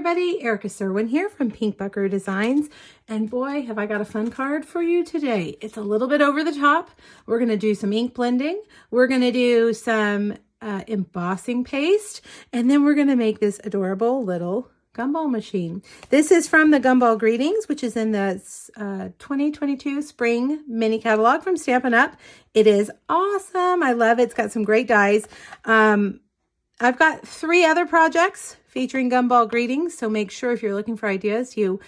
everybody, Erica Serwin here from Pink Buckaroo Designs, and boy have I got a fun card for you today. It's a little bit over the top. We're going to do some ink blending, we're going to do some embossing paste, and then we're going to make this adorable little gumball machine. This is from the Gumball Greetings, which is in the 2022 Spring Mini Catalog from Stampin' Up. It is awesome. I love it. It's got some great dies. I've got 3 other projects featuring Gumball Greetings, so make sure if you're looking for ideas, you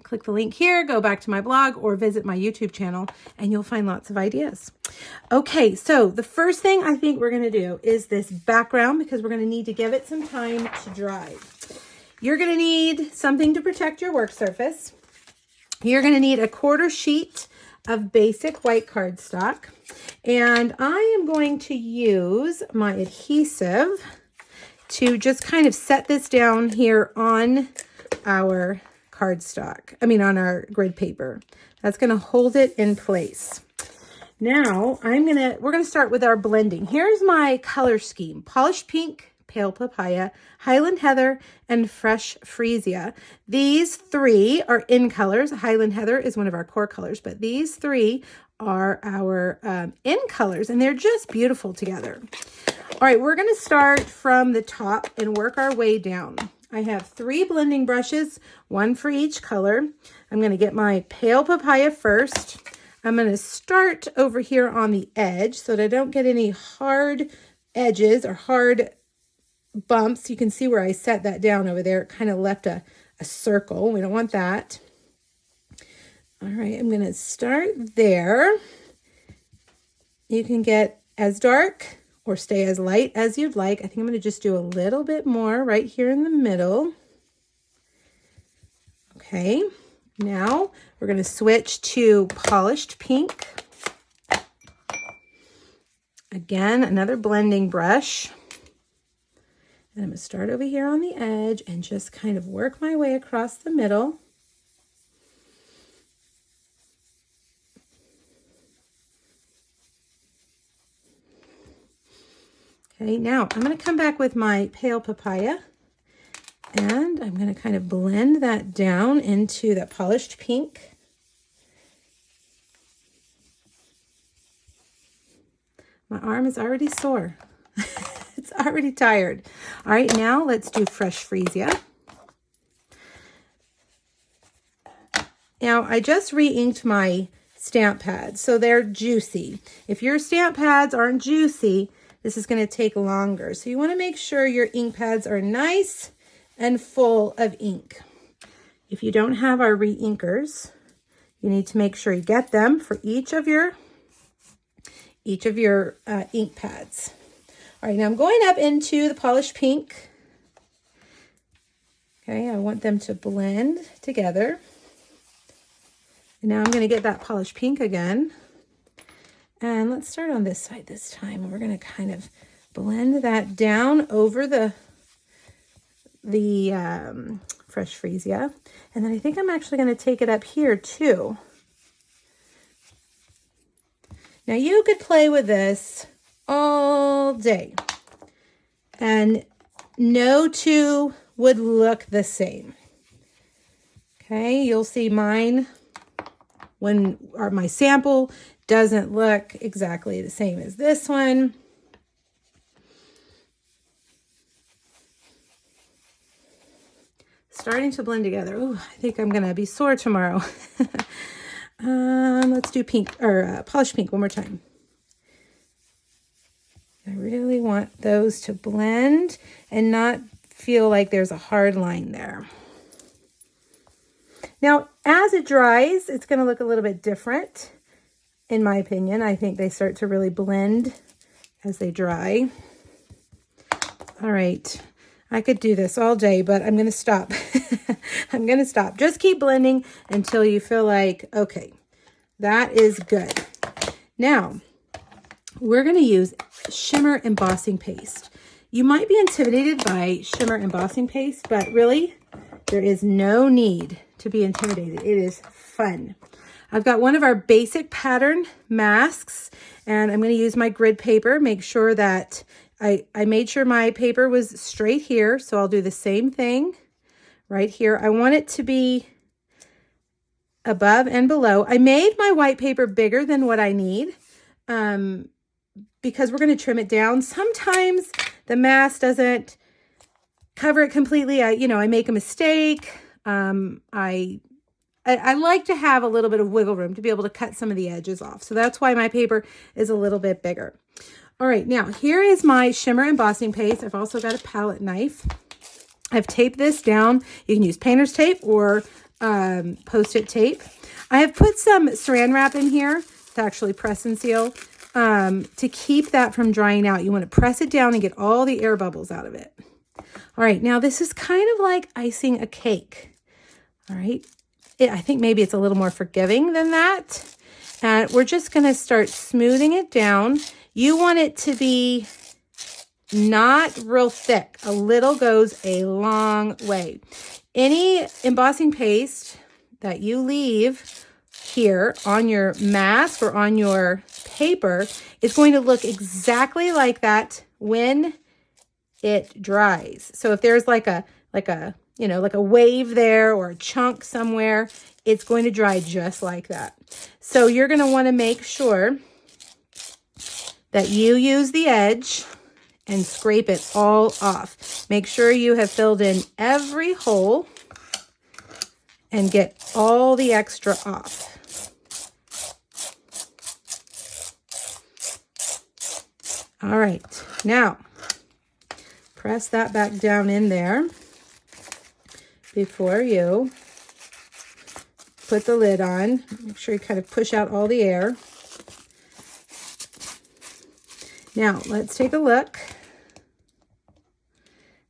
click the link here, go back to my blog, or visit my YouTube channel, and you'll find lots of ideas. Okay, so the first thing I think we're going to do is this background, because we're going to need to give it some time to dry. You're going to need something to protect your work surface. You're going to need a 1/4 sheet of basic white cardstock. And I am going to use my adhesive to just kind of set this down here on our cardstock. On our grid paper. That's going to hold it in place. Now, we're going to start with our blending. Here's my color scheme. Polished pink, pale papaya, Highland heather, and fresh freesia. These 3 are in colors. Highland heather is one of our core colors, but these 3 are our in colors, and they're just beautiful together. All right, we're going to start from the top and work our way down. I have 3 blending brushes, 1 for each color. I'm going to get my pale papaya first. I'm going to start over here on the edge so that I don't get any hard edges or hard bumps. You can see where I set that down over there. It kind of left a circle. We don't want that. All right, I'm going to start there. You can get as dark or stay as light as you'd like. I think I'm going to just do a little bit more right here in the middle. Okay, now we're going to switch to polished pink. Again, another blending brush. And I'm going to start over here on the edge and just kind of work my way across the middle. Okay, now I'm going to come back with my pale papaya, and I'm going to kind of blend that down into that polished pink. My arm is already sore. It's already tired. All right, now let's do fresh freesia. Now, I just re-inked my stamp pads, so they're juicy. If your stamp pads aren't juicy, this is going to take longer. So you want to make sure your ink pads are nice and full of ink. If you don't have our re-inkers, you need to make sure you get them for each of your ink pads. All right, now I'm going up into the polished pink. Okay, I want them to blend together. And now I'm going to get that polished pink again. And let's start on this side this time. And we're going to kind of blend that down over the fresh freesia. And then I think I'm actually going to take it up here too. Now you could play with this all day, and no 2 would look the same. Okay, you'll see mine my sample doesn't look exactly the same as this one. Starting to blend together. Oh, I think I'm gonna be sore tomorrow. Let's do pink or polished pink one more time. I really want those to blend and not feel like there's a hard line there. Now, as it dries, it's going to look a little bit different, in my opinion. I think they start to really blend as they dry. All right, I could do this all day, but I'm going to stop. I'm going to stop. Just keep blending until you feel like, okay, that is good. Now, we're going to use shimmer embossing paste. You might be intimidated by shimmer embossing paste, but really, there is no need to be intimidated. It is fun. I've got one of our basic pattern masks, and I'm going to use my grid paper. Make sure that I made sure my paper was straight here, so I'll do the same thing right here. I want it to be above and below. I made my white paper bigger than what I need because we're going to trim it down. Sometimes the mask doesn't cover it completely. I make a mistake. I like to have a little bit of wiggle room to be able to cut some of the edges off. So that's why my paper is a little bit bigger. All right, now here is my shimmer embossing paste. I've also got a palette knife. I've taped this down. You can use painter's tape or Post-it tape. I have put some saran wrap in here to actually press and seal to keep that from drying out. You want to press it down and get all the air bubbles out of it. All right, now this is kind of like icing a cake. All right, I think maybe it's a little more forgiving than that. And we're just going to start smoothing it down. You want it to be not real thick. A little goes a long way. Any embossing paste that you leave here on your mask or on your paper is going to look exactly like that when it dries. So if there's like a wave there or a chunk somewhere, it's going to dry just like that. So you're going to want to make sure that you use the edge and scrape it all off. Make sure you have filled in every hole and get all the extra off. All right, now press that back down in there before you put the lid on. Make sure you kind of push out all the air. Now, let's take a look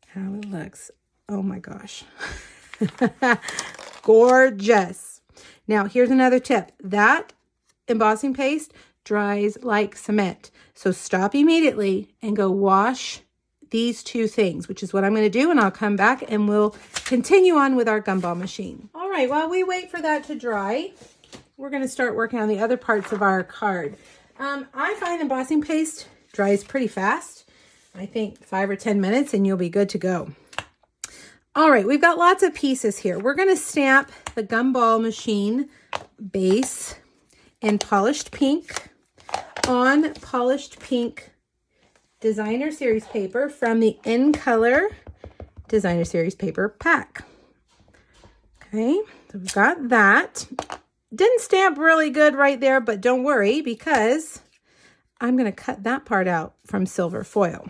how it looks. Oh my gosh. Gorgeous. Now, here's another tip. That embossing paste dries like cement. So stop immediately and go wash these two things, which is what I'm going to do, and I'll come back and we'll continue on with our gumball machine. All right, while we wait for that to dry, we're going to start working on the other parts of our card. I find embossing paste dries pretty fast. I think 5 or 10 minutes and you'll be good to go. All right, we've got lots of pieces here. We're going to stamp the Gumball machine base in polished pink on polished pink designer series paper from the In Color designer series paper pack. Okay, so we've got that. Didn't stamp really good right there, but don't worry because I'm going to cut that part out from silver foil.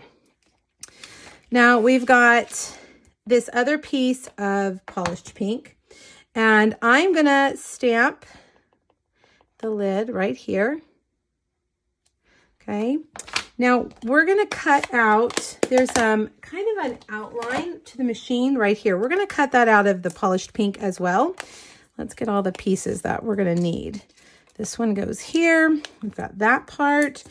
Now we've got this other piece of polished pink, and I'm going to stamp the lid right here. Okay, now we're going to cut out, there's kind of an outline to the machine right here. We're going to cut that out of the polished pink as well. Let's get all the pieces that we're going to need. This one goes here. We've got that part.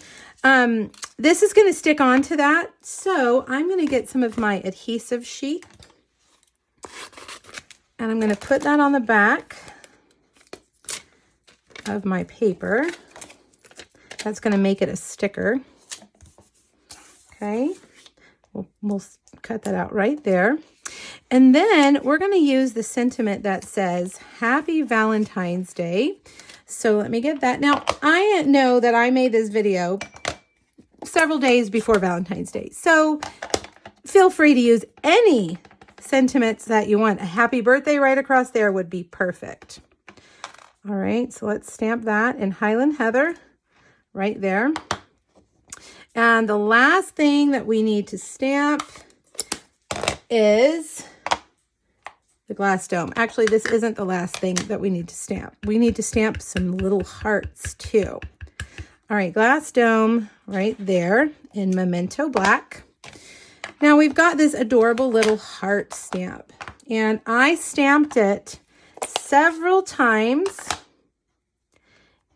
This is going to stick onto that. So I'm going to get some of my adhesive sheet and I'm going to put that on the back of my paper. That's going to make it a sticker. Okay. We'll cut that out right there. And then we're going to use the sentiment that says Happy Valentine's Day. So let me get that. Now, I know that I made this video several days before Valentine's Day. So feel free to use any sentiments that you want. A happy birthday right across there would be perfect. All right, so let's stamp that in Highland Heather right there. And the last thing that we need to stamp is the glass dome. Actually, this isn't the last thing that we need to stamp. We need to stamp some little hearts too. All right, glass dome right there in Memento Black. Now we've got this adorable little heart stamp, and I stamped it several times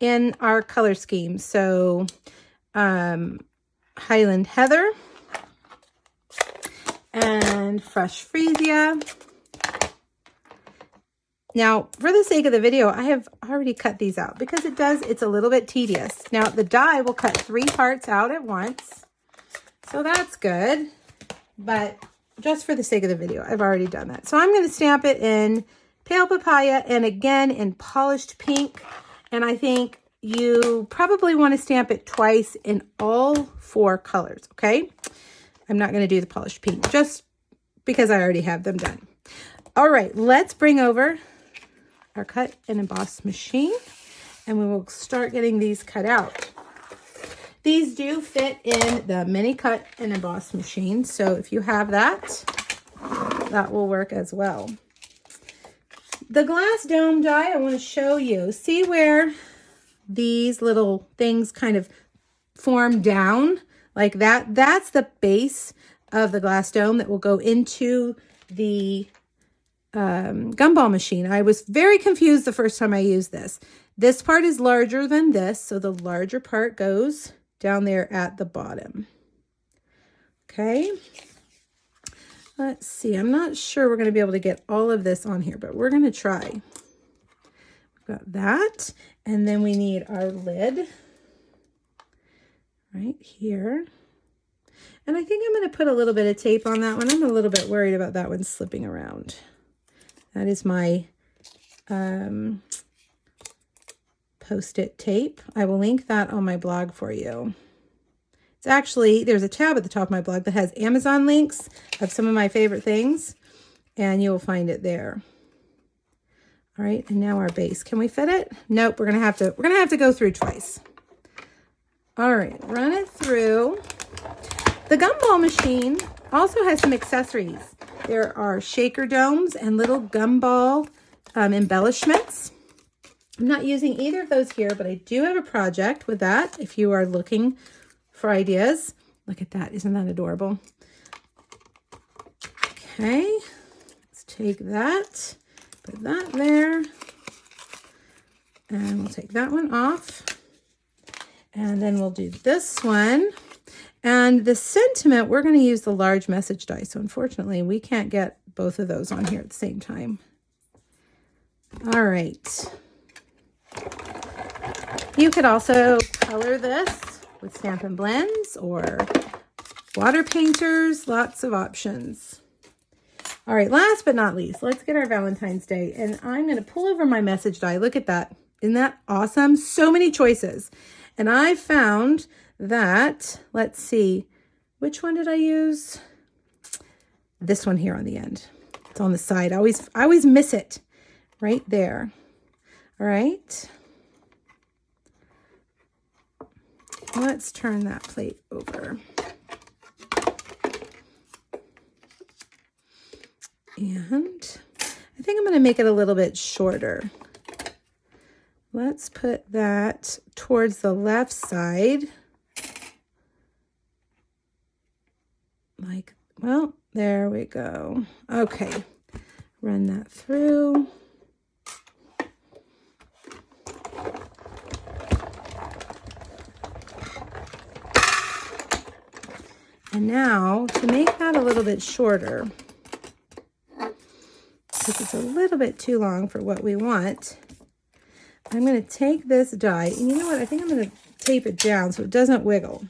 in our color scheme. So Highland Heather and Fresh Freesia. Now, for the sake of the video, I have already cut these out because it's a little bit tedious. Now, the die will cut 3 parts out at once, so that's good. But just for the sake of the video. I've already done that. So I'm going to stamp it in Pale Papaya and again in Polished Pink. And I think you probably want to stamp it twice in all 4 colors, okay? I'm not going to do the Polished Pink just because I already have them done. All right, let's bring over our cut and emboss machine and we will start getting these cut out. These do fit in the mini cut and emboss machine, so if you have that, that will work as well. The glass dome die I want to show you. See where these little things kind of form down like that? That's the base of the glass dome that will go into the gumball machine. I was very confused the first time I used this. This part is larger than this, so the larger part goes down there at the bottom. Okay. Let's see. I'm not sure we're going to be able to get all of this on here, but we're going to try. We've got that. And then we need our lid right here. And I think I'm going to put a little bit of tape on that one. I'm a little bit worried about that one slipping around. That is my Post-it tape. I will link that on my blog for you. It's actually, there's a tab at the top of my blog that has Amazon links of some of my favorite things, and you'll find it there. All right, and now our base. Can we fit it? Nope, we're gonna have to go through twice. All right, run it through. The gumball machine also has some accessories. There are shaker domes and little gumball embellishments. I'm not using either of those here, but I do have a project with that if you are looking for ideas. Look at that. Isn't that adorable? Okay. Let's take that, put that there, and we'll take that one off. And then we'll do this one. And the sentiment, we're going to use the large message die. So unfortunately, we can't get both of those on here at the same time. All right. You could also color this with Stampin' Blends or water painters, lots of options. All right, last but not least, let's get our Valentine's Day. And I'm going to pull over my message die. Look at that. Isn't that awesome? So many choices. And I found that, let's see, which one did I use? This one here on the end. It's on the side. I always miss it right there. All right. Let's turn that plate over. And I think I'm going to make it a little bit shorter. Let's put that towards the left side. Like, well, there we go. Okay, run that through. And now, to make that a little bit shorter, because it's a little bit too long for what we want, I'm going to take this die, and you know what? I think I'm going to tape it down so it doesn't wiggle.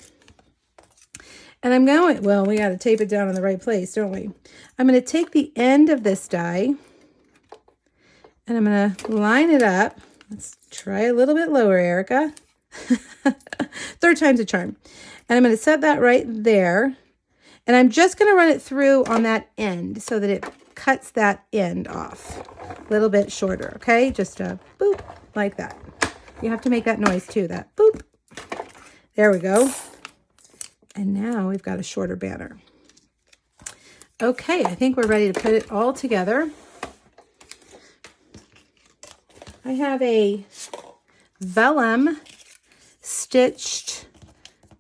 And I'm going, well, we got to tape it down in the right place, don't we? I'm going to take the end of this die, and I'm going to line it up. Let's try a little bit lower, Erica. Third time's a charm. And I'm going to set that right there. And I'm just going to run it through on that end so that it cuts that end off a little bit shorter, okay? Just a boop, like that. You have to make that noise too, that boop. There we go. And now we've got a shorter banner. Okay, I think we're ready to put it all together. I have a vellum stitched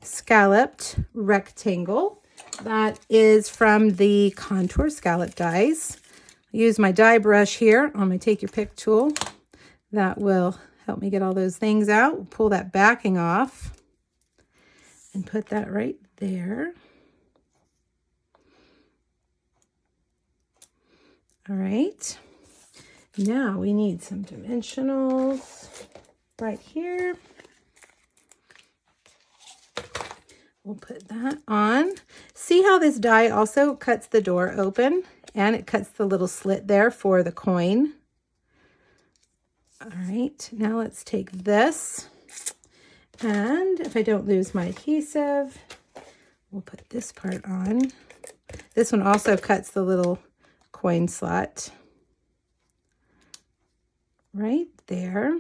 scalloped rectangle that is from the Contour Scallop dies. I use my die brush here on my Take Your Pick tool. That will help me get all those things out. We'll pull that backing off and put that right there. All right. Now we need some dimensionals right here. We'll put that on. see how this die also cuts the door open, and it cuts the little slit there for the coin. All right, now let's take this, and if I don't lose my adhesive, we'll put this part on. This one also cuts the little coin slot right there.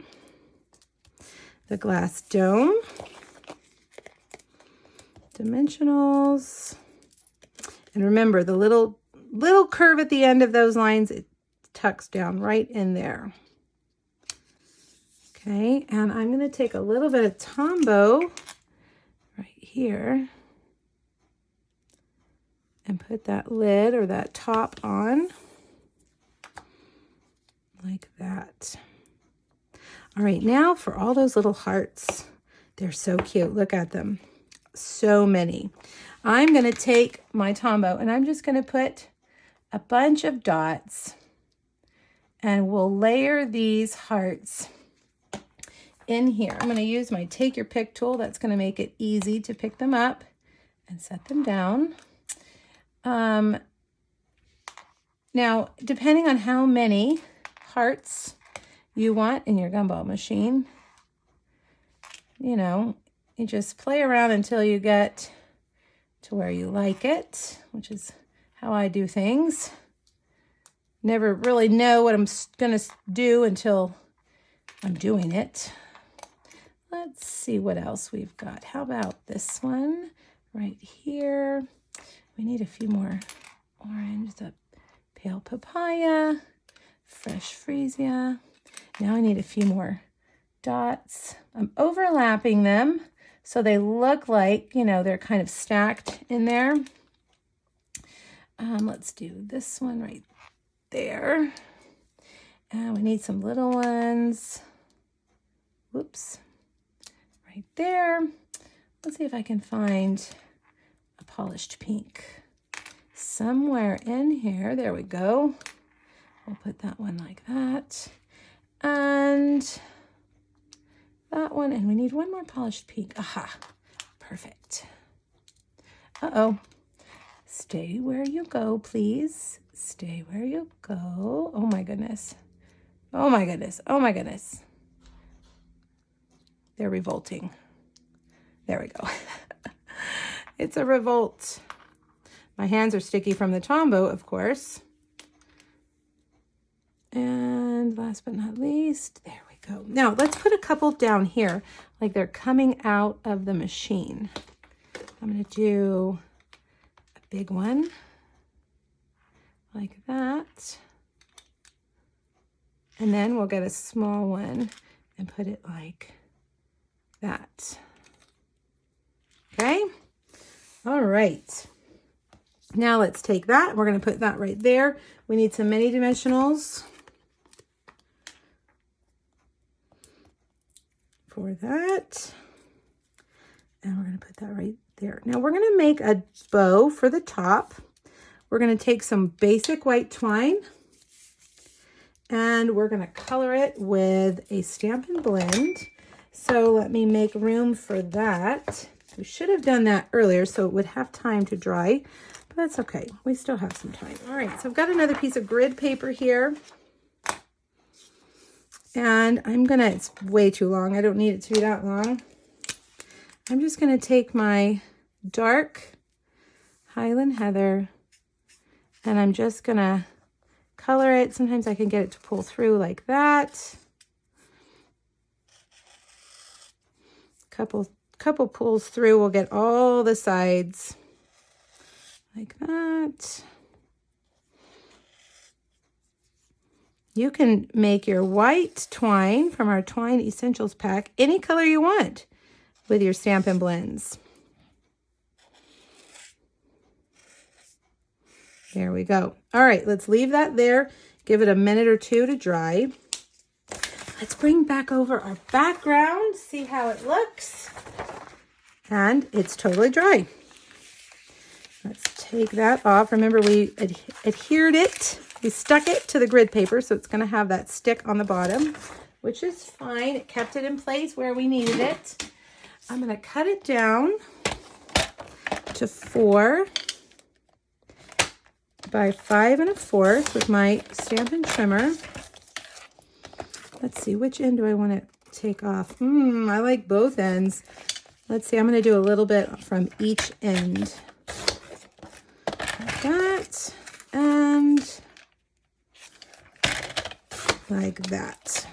The glass dome, dimensionals, and remember the little curve at the end of those lines, it tucks down right in there. Okay, and I'm going to take a little bit of Tombow right here and put that lid or that top on like that. All right, now for all those little hearts. They're so cute. Look at them. So many. I'm going to take my Tombow and I'm just going to put a bunch of dots, and we'll layer these hearts in here. I'm going to use my take your pick tool. That's going to make it easy to pick them up and set them down. Now, depending on how many hearts you want in your gumball machine, you know, you just play around until you get to where you like it, which is how I do things. Never really know what I'm going to do until I'm doing it. Let's see what else we've got. How about this one right here? We need a few more orange, the pale papaya, fresh freesia. Now I need a few more dots. I'm overlapping them so they look like, you know, they're kind of stacked in there. Let's do this one right there. And we need some little ones. Whoops. Right there. Let's see if I can find a polished pink somewhere in here. There we go. We'll put that one like that. And that one, and we need one more polished pink. Aha, perfect. Uh-oh. Stay where you go, please. Stay where you go. Oh my goodness. Oh my goodness. Oh my goodness. They're revolting. There we go. It's a revolt. My hands are sticky from the Tombow, of course. And last but not least, there we go. Now let's put a couple down here, like they're coming out of the machine. I'm going to do a big one like that. And then we'll get a small one and put it like that. Okay. All right. Now let's take that. We're going to put that right there. We need some mini dimensionals for that. And we're going to put that right there. Now we're going to make a bow for the top. We're going to take some basic white twine and we're going to color it with a Stampin' Blend. So let me make room for that. We should have done that earlier so it would have time to dry, but that's okay. We still have some time. All right, so I've got another piece of grid paper here. And it's way too long. I don't need it to be that long. I'm just going to take my dark Highland Heather and I'm just going to color it. Sometimes I can get it to pull through like that. Couple pulls through, we'll get all the sides like that. You can make your white twine from our Twine Essentials pack any color you want with your Stampin' Blends. There we go. All right, let's leave that there. Give it a minute or two to dry. Let's bring back over our background, see how it looks. And it's totally dry. Let's take that off. Remember, we adhered it. We stuck it to the grid paper, so it's going to have that stick on the bottom, which is fine. It kept it in place where we needed it. I'm going to cut it down to 4 by 5 1/4 with my Stampin' Trimmer. Let's see, which end do I want to take off? I like both ends. Let's see, I'm going to do a little bit from each end. Like that, and like that.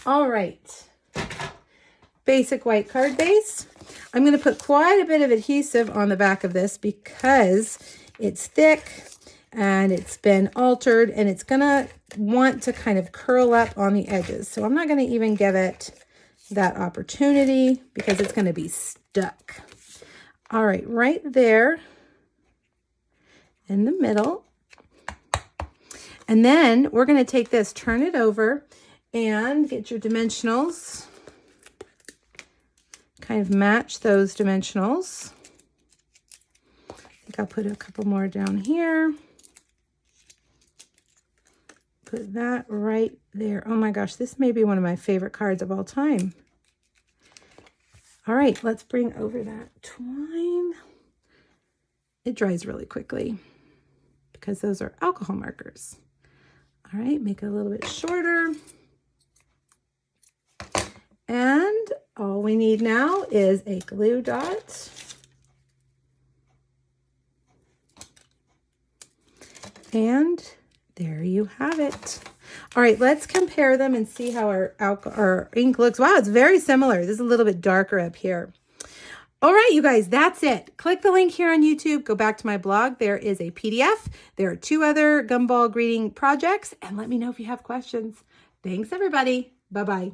All right. Basic white card base. I'm going to put quite a bit of adhesive on the back of this because it's thick and it's been altered and it's going to want to kind of curl up on the edges. So I'm not going to even give it that opportunity because it's going to be stuck. All right, right there in the middle. And then we're going to take this, turn it over, and get your dimensionals. Kind of match those dimensionals. I think I'll put a couple more down here. Put that right there. Oh my gosh, this may be one of my favorite cards of all time. All right, let's bring over that twine. It dries really quickly because those are alcohol markers. All right, make it a little bit shorter. And all we need now is a glue dot. And there you have it. All right, let's compare them and see how our ink looks. Wow, it's very similar. This is a little bit darker up here. All right, you guys, that's it. Click the link here on YouTube. Go back to my blog. There is a PDF. There are 2 other Gumball greeting projects. And let me know if you have questions. Thanks, everybody. Bye-bye.